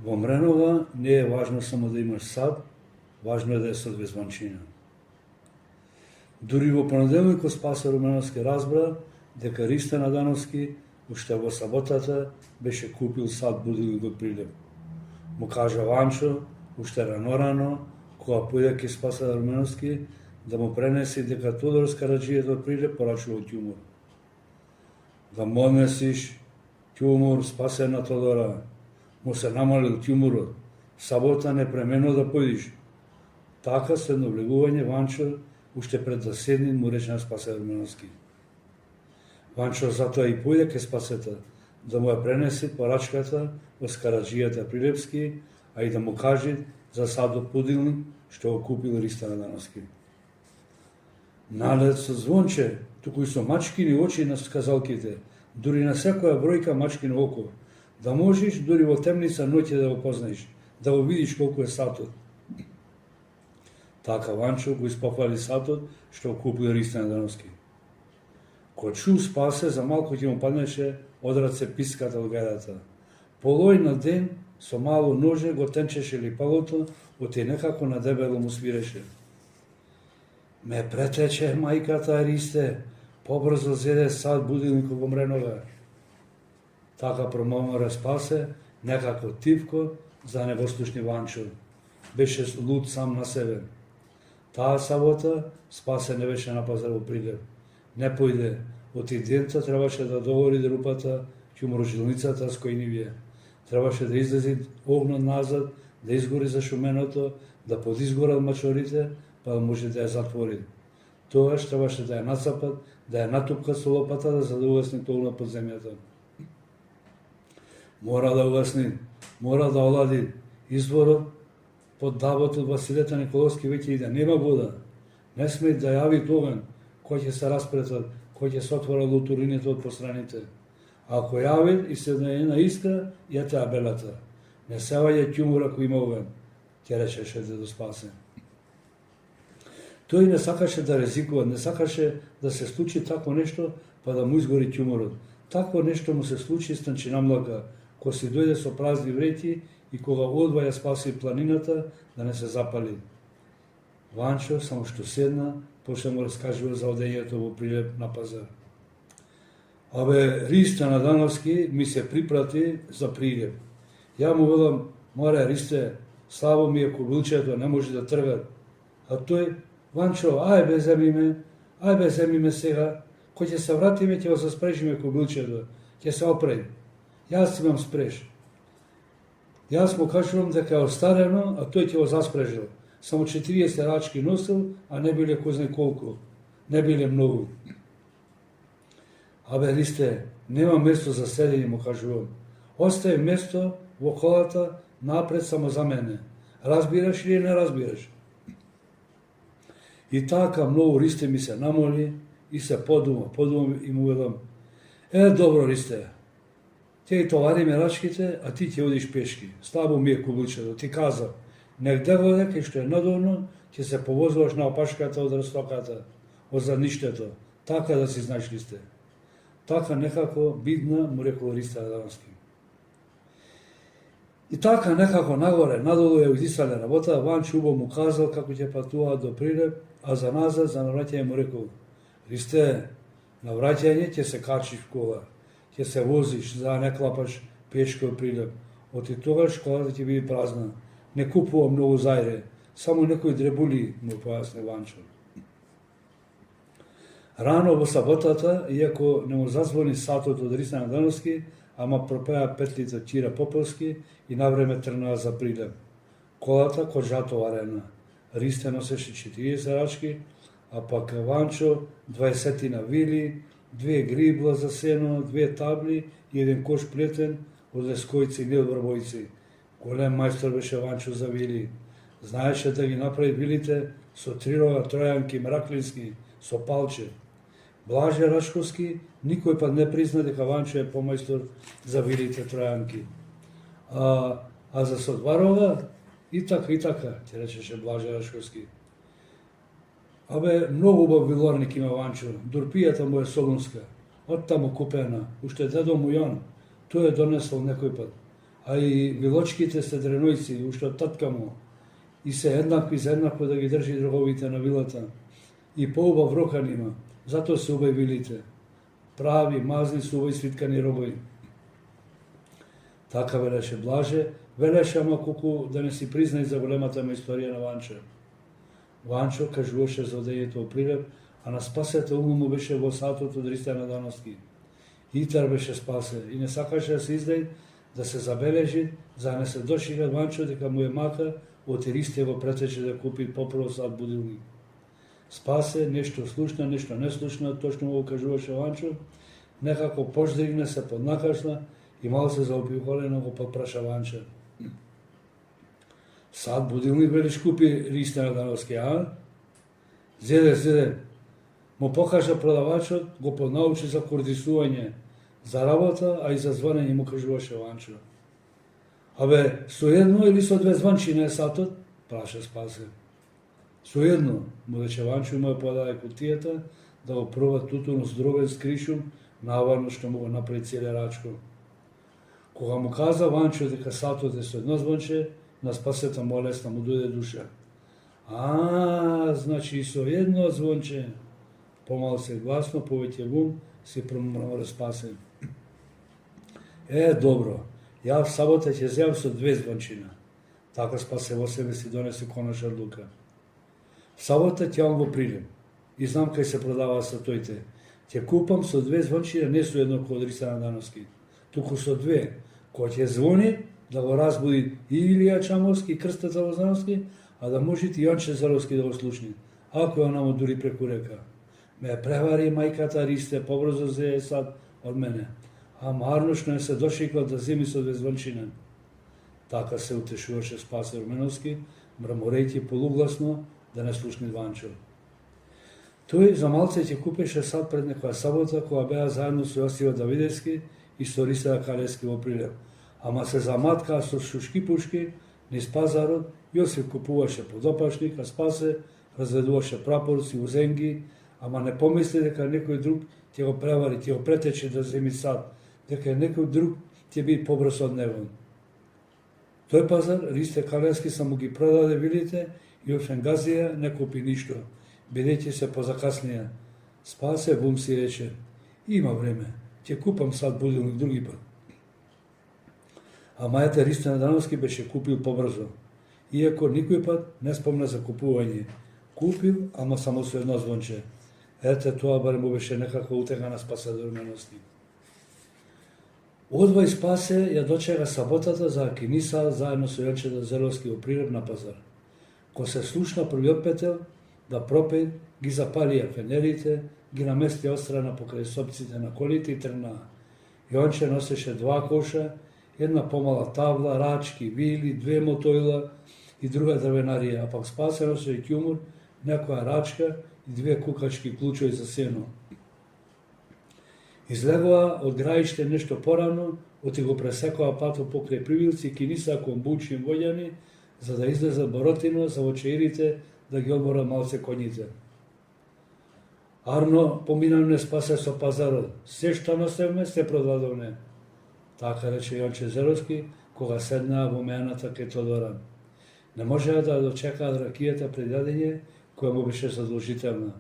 Во мренова не е важно само да имаш сад, важно е да е сад без манчина. Дури во понеделникот Спасе Руменовски разбра дека Ристе Надановски уште во саботата беше купил сад будил го Прилеп. Му кажа Ванчо, уште рано, кога појде ке Спасе Руменовски, да му пренеси дека Тодор Скараджијето од Прилеп порачува тјумор. Да му однесиш тјумор Спасе на Тодора, му се намалил тјуморот, сабота непремено да појдиш. Така со едно влегување Ванчо уште пред да седни му рече на Спасе Руменовски. Ванчо затоа и појде ке Спасета, да му ја пренеси порачката од Скараджијата Прилепски, а и да му кажи за садот Пудилник што го купил Ристе Надановски. Налед со звонче, туку и со мачкини очи на сказалките, дури на секоја бројка мачкино око, да можеш дури во темница ноќе да го познаеш, да го видиш колку е сатот. Така Ванчо го испофали сатот што го купил Ристе Надановски. Ко чу Спасе, за малку ќе му паднеше од раце писката од гајдата. Полој на ден со мало ноже го тенчеше липалото, оти некако на дебело му свиреше. Ме претече мајката Ристе, побрзо зеде сад будилникот во мренова. Така промомора Спасе, некако тивко, за не го слушни Ванчо. Беше луд сам на себе. Таа сабота Спасе не беше на пазар во Прилеп. Не појде, оти денца требаше да довори друпата ќуморожилницата с којнивие. Требаше да излези огнот назад, да изгори зашуменото, да подизгорат мачорите, па да може да ја затвори. Тогаш требаше да ја нацапат, да ја натупкат со лопата, за да угасни тогнот под земјата. Мора да угасни, мора да олади изворот под дабот од Василета Николовски веќе и да нема вода. Не сме да јави оган, кој ќе се распретат, кој ќе се отвора лутурините од постраните. Ако јави и се една искра, ја теа белата. Не се ваѓа ќумор ако има оган, ќе речеше дедо Спасе. Тој не сакаше да ризикува, не сакаше да се случи тако нешто, па да му изгори ќуморот. Тако нешто му се случи Станчина Млака, кој си дојде со празни вреќи и кога одва ја спаси планината да не се запали. Ванчо само што седна, почна му раскажува за одењето во Прилеп на пазар. Абе, Ристе Надановски ми се припрати за Прилеп. Ја му велам, море Ристе, слабо ми е кобилчето, не може да трга. А тој, Ванчо, ајбе земи ме сега, кој ќе се вратиме, ќе го се спрежиме кобилчето, ќе се опрем. Јас имам спреж. Јас му кажувам дека е остарено, а тој ќе го заспрежил. Само 40 рачки носил, а не биле кој знае колку. Не биле многу. Абе, Ристе, нема место за седење, му кажувам. Остај место во колата напред само за мене. Разбираш или не разбираш? И така многу Ристе ми се намоли и се подума и му велам. Добро Ристе, ќе товариме рачките, а ти ќе одиш пешки. Слабо ми е кубилчето, ти казав. Негде во дека што е надолно, ќе се повозуваш на опашката од растоката, од задништето. Така да си знаеш Ристе. Така некако бидна му рекол Ристе Надановски. И така некако нагоре, надолу ја изисале работа, Ванчо убаво му казал како ќе патуваат до Прилеп, а за назад, за навраќање му рекол, Ристе, на враќање ќе се качиш в кола, ќе се возиш, за да не клапаш пешко од Прилеп. Оти тогаш колата ќе биде празна. Не купува многу зајре, само некои дребули, му појасни Ванчо. Рано во саботата, иако не му зазвони сатот од Ристе Надановски, ама пропеа петлите Чира Поповски и навреме тргнаа за Прилеп. Колата коджато варена. Ристе носеше 40 рачки, а пак Ванчо 20 на вили, 2 грибла за сено, 2 табли и еден кош плетен од лескојци, не од врбојци. Голем мајстор беше Ванчо за вили. Знаеше да ги направи вилите со 3 рога тројанки мраклински, со палче. Блаже Рачковски никој пат не призна дека Ванчо е помајстор за вилите тројанки. А за со 2 рога, и така, ќе речеше Блаже Рачковски. Абе, многу убав вилорник има Ванчо, дурпијата му е солунска, од таму купена, уште дедо му Јон, тој е донесол некој пат. а и вилочките се дренојци, уште од татка му, и се еднакви за еднакво да ги држи дроговите на вилата. И поубав рокан има, затоа се убави вилите. Прави, мазни, сувој свиткани рогови. Така велеше Блаже, велеше ама колку да не си признаи за големата му историја на Ванчо. Ванчо кажуваше за одењето во прилеп, а на Спасето уму му беше во сатот од Ристјан Дановски. Итар беше Спасе и не сакаше да се издај, да се забележи, за да не се дошига Ванчо дека му е мака од Ристија го претече да купи попрво сат будилник. Спасе, нешто слушна, нешто не слушна, точно му го кажуваше Ванчо, некако пождригна се поднакашна и мало се заобиколено го подпраша Ванчо. Сад будилник велиш купи Ристјан Дановски, а? Зеде. Му покажа продавачот, го понаучи за коордисување, за работа, а и за звонење му кажуваше Ванчо. Абе, со едно или со две звончини е сатот? Праша Спасе. Со едно, му рече Ванчо и му ја подаде кутијата да го проба тутуно здробен с кришум, наварно што му го направи целе рачко. Кога му каза Ванчо дека сатот е со едно звонче, на Спасето му лесна му дојде душа. Значи и со едно звонче. Помал се гласно, повеќе гум, си промрмора Спасе. Добро, ја в сабота ќе земам со две звончина. Така Спасе во себе си донесе конечна одлука. В сабота ќе во прилем и знам кај се продава сатоите. Ќе купам со две звончина, не со едно кој од Ристјан Дановски, туку со две. Кој ќе звони, да го разбуди и Илија Чамовски, и Крстата Лозановски, а да може и Јонче Заровски да го слушни, ако ја намо дури преку река. Ме превари мајката Ристе, побрзо зее сад од мене, а марношно се дошикла да земи со две звончина. Така се утешуваше Спасе Руменовски, мрморејќи полугласно да не слушни Ванчо. Тој за малце ќе купеше сад пред некоја сабота, кога беа заедно со Јосиф Давидевски и со Риса Калески во прилеп. Ама се заматкаа со шушки-пушки низ пазарот, Јосиф купуваше подопашник, а Спасе разведуваше прапорци, узенги, ама не помисли дека некој друг ќе го превари, ќе го претече да земи сад, дека некој друг ќе биде побрз од него. Тој пазар Ристе Калески само ги продаде вилите и од Фенгазија не купи ништо, бидејќи се позакаснија. Спасе вум си рече, има време, ќе купам сад будилник други пат. А мајата Ристјан Дановски беше купил побрзо, иако никој пат не спомна за купување. Купил, ама само со едно звонче. Тоа барем му беше некако утега на Спасе Руменовски. Одвај Спасе ја дочега саботата за Акиниса заедно со Јонче Заровски во прилеп на пазар. Ко се слушна првиот петел, да пропеј, ги запалија фенерите, ги намести острана покрај сопците на колите и тргнаа. Јонче носеше два коша, една помала табла, рачки, вили, две мотојла и друга дрвенарија, а пак Спасе носеше ќумур, некоја рачка и две кукачки клучови за сено. Излегоа од граиште нешто порано, оти го пресекоа патот покрај Привилци, Киниса, кон Бучи и Војани, за да излезат Боротино, за вочеирите, да ги одморат малце коњите. Арно поминавме Спасе со пазарот, се што носевме, се продадовме. Така рече Јонче Заровски, кога седнаа во мејаната кај Тодора. Не можеа да дочекаат ракијата пред јадење, која му беше задолжителна.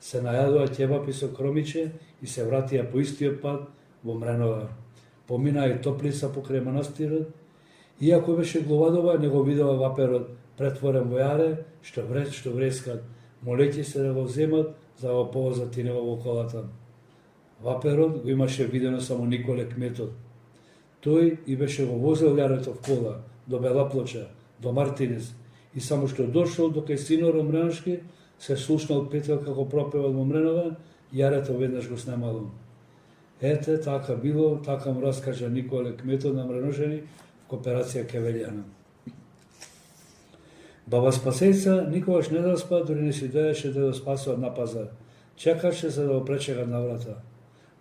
Се најадува ќебапи со кромиче и се вратија по истиот пат во Мренова. Поминаа и Топлица покрај манастирот. Иако беше глувадова, не го видела ваперот претворен во јаре, што врескат, молејќи се да го земат за да го повозат и него во колата. Ваперот го имаше видено само Николе кметот. Тој и беше го возел јарето в кола, до Бела Плоча, до Мартинес, и само што дошол до кај Синор Омреновски, се слушнал петел како пропевал во Мренова, јарето веднаш го снемало. Така било, така му раскажа Николе кметот на Мреножени в кооперација Кевелјана. Баба Спасејца никогаш не заспа, дури не си дојдеше да го спасува на пазар. Чекаше за да го пречекат на врата.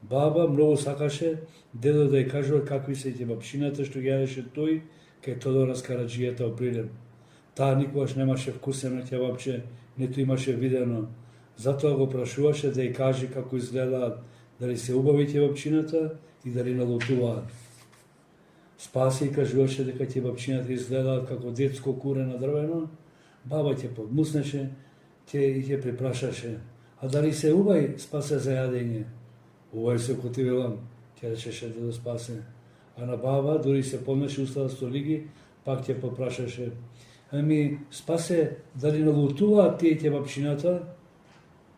Баба многу сакаше дедо да ја кажува какви се ќебапчината што ги јадеше тој кај Тодора Скараџијата во Прилеп. Таа никогаш немаше вкусено ќебапче, ниту имаше видено. Затоа го прашуваше да ја каже како изгледаат, дали се убави ќебапчината и дали налутуваат. спаси и кажуваше дека ќе бабчината изгледаат како детско куре на дрвено, баба ќе подмуснеше и ќе припрашаше, а дали се убај спасе за јадење? Убај се ко ти велам, ќе речеше да спасе. А на баба, дури се помнеше устава столиги, пак ќе попрашаше, ами спасе, дали налутуваат тие ќе бабчината?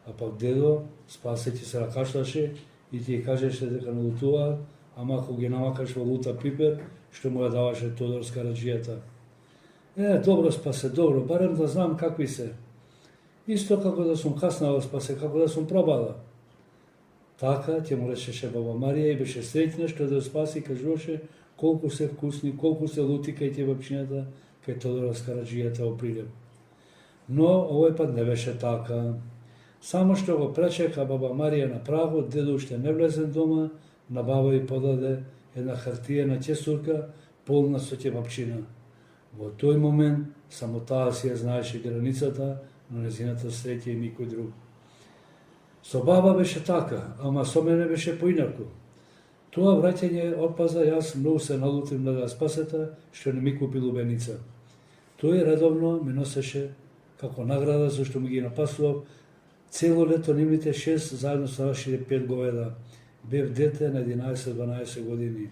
А пак дедо, спасе ќе се ракашлаше и ти кажеше дека налутуваат, ама ако ги намакаш во лута пипер, што му ја даваше Тодор Скараджијата. Добро спасе, добро, барем да знам какви се. Исто како да сум каснала спасе, како да сум пробала. Така ќе му речеше баба Марија и беше среќна што да спаси и кажуваше колку се вкусни, колку се лути кај ќе бабчината, кај Тодор Скараджијата во Прилеп. Но овој пат не беше така. Само што го пречека баба Марија на прагот, дедо уште не влезен дома, на баба и подаде една хартиена ќесурка полна со ќебапчина. Во тој момент само таа си ја знаеше границата на незината среќа и никој друг. Со баба беше така, ама со мене беше поинаку. Тоа враќање од пазар јас многу се налутив на да спасета што не ми купи лубеница. Тој редовно ми носеше како награда зашто ми ги напасував цело лето нивните 6 заедно со нашите 5 говеда. Бев дете на 11-12 години.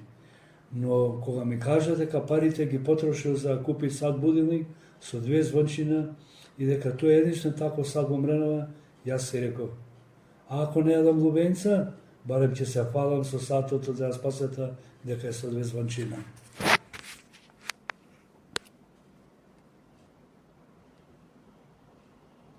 Но кога ми кажа дека парите ги потрошил за да купи сад будилник со 2 звончина и дека тој е единствен таков сад во Мренова, јас се реков, а ако не јадам лубенца, барем ќе се фалам со сатот од да спасета дека е со 2 звончина.